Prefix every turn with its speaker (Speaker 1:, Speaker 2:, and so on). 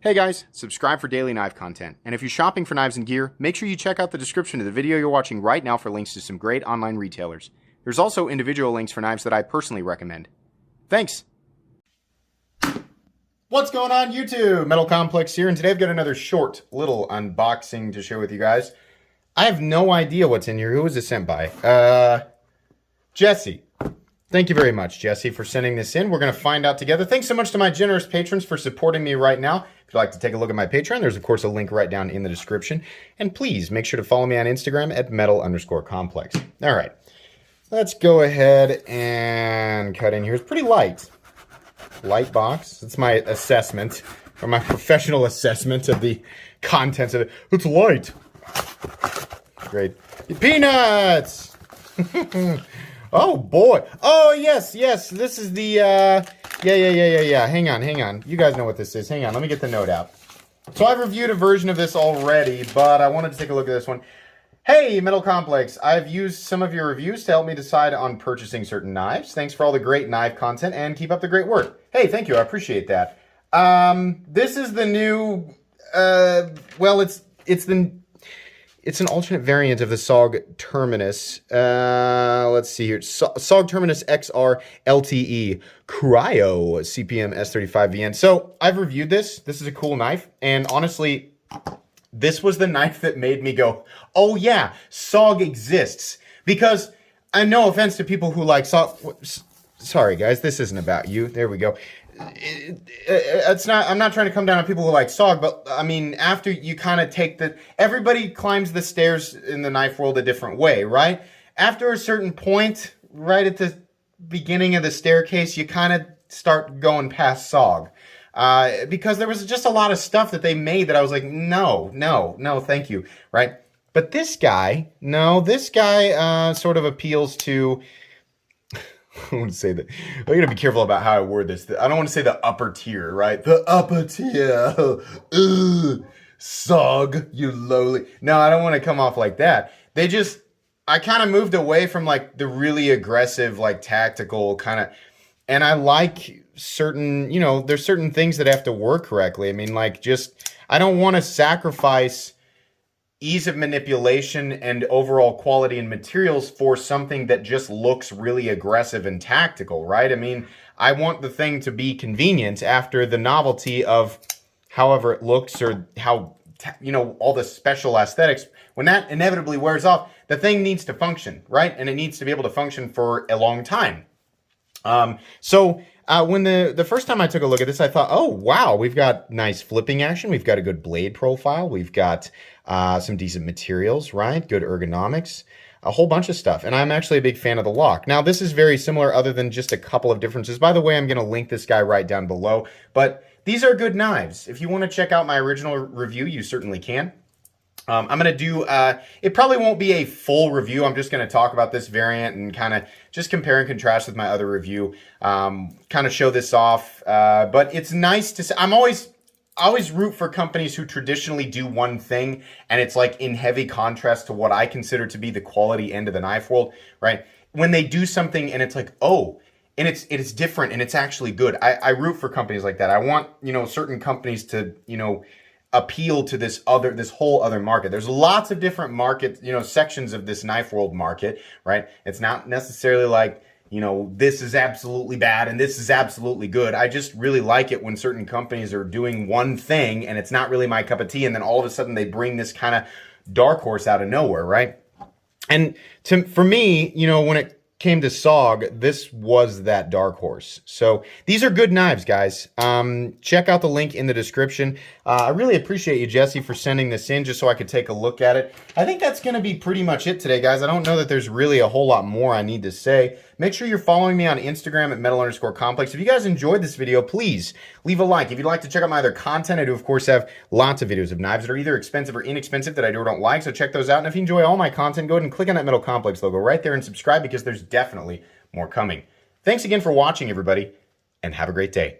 Speaker 1: Hey guys, subscribe for daily knife content. And if you're shopping for knives and gear, make sure you check out the description of the video you're watching right now for links to some great online retailers. There's also individual links for knives that I personally recommend. Thanks! What's going on YouTube? Metal Complex here, and today I've got another short little unboxing to share with you guys. I have no idea what's in here. Who was it sent by? Jesse. Thank you very much, Jesse, for sending this in. We're going to find out together. Thanks so much to my generous patrons for supporting me right now. If you'd like to take a look at my Patreon, there's, of course, a link right down in the description. And please make sure to follow me on Instagram at metal_complex. All right. Let's go ahead and cut in here. It's pretty light. Light box. That's my assessment, or my professional assessment of the contents of it. It's light. Great. Peanuts! Oh, boy. Oh, yes. This is the, yeah. Hang on. You guys know what this is. Hang on. Let me get the note out. So I've reviewed a version of this already, but I wanted to take a look at this one. Hey, Metal Complex. I've used some of your reviews to help me decide on purchasing certain knives. Thanks for all the great knife content, and keep up the great work. Hey, thank you. I appreciate that. This is the new, well, it's an alternate variant of the SOG Terminus. Let's see here. SOG Terminus XR LTE Cryo CPM S35VN. So I've reviewed this. This is a cool knife. And honestly, this was the knife that made me go, oh yeah, SOG exists. Because, and no offense to people who like SOG. Sorry guys, this isn't about you. There we go. It's not. I'm not trying to come down on people who like SOG, but I mean, after you kind of take the, everybody climbs the stairs in the knife world a different way, right? After a certain point, right at the beginning of the staircase, you kind of start going past SOG, because there was just a lot of stuff that they made that I was like, no, thank you, right? But this guy, sort of appeals to. I want to say that. I got to be careful about how I word this. I don't want to say the upper tier, right? The upper tier. SOG, you lowly. No, I don't want to come off like that. I kind of moved away from like the really aggressive, like tactical kind of, and I like certain, there's certain things that have to work correctly. I mean, like I don't want to sacrifice ease of manipulation and overall quality and materials for something that just looks really aggressive and tactical, right? I mean, I want the thing to be convenient after the novelty of however it looks or how, all the special aesthetics. When that inevitably wears off, the thing needs to function, right? And it needs to be able to function for a long time. When the first time I took a look at this, I thought, oh, wow, we've got nice flipping action. We've got a good blade profile. We've got some decent materials, right? Good ergonomics, a whole bunch of stuff. And I'm actually a big fan of the lock. Now, this is very similar other than just a couple of differences. By the way, I'm going to link this guy right down below. But these are good knives. If you want to check out my original review, you certainly can. I'm going to do, it probably won't be a full review. I'm just going to talk about this variant and kind of just compare and contrast with my other review, kind of show this off. But it's nice to see. I always root for companies who traditionally do one thing, and it's like in heavy contrast to what I consider to be the quality end of the knife world, right? When they do something and it's like, oh, and it's different and it's actually good. I root for companies like that. I want, certain companies to, appeal to this whole other market. There's lots of different market, sections of this knife world market, right? It's not necessarily like, this is absolutely bad and this is absolutely good. I just really like it when certain companies are doing one thing and it's not really my cup of tea, and then all of a sudden they bring this kind of dark horse out of nowhere, right? And for me, when it came to SOG, this was that dark horse. So these are good knives, guys. Check out the link in the description. I really appreciate you, Jesse, for sending this in just so I could take a look at it. I think that's going to be pretty much it today, guys. I don't know that there's really a whole lot more I need to say. Make sure you're following me on Instagram at metal_complex. If you guys enjoyed this video, please leave a like. If you'd like to check out my other content, I do, of course, have lots of videos of knives that are either expensive or inexpensive that I do or don't like, so check those out. And if you enjoy all my content, go ahead and click on that Metal Complex logo right there and subscribe, because there's definitely more coming. Thanks again for watching, everybody, and have a great day.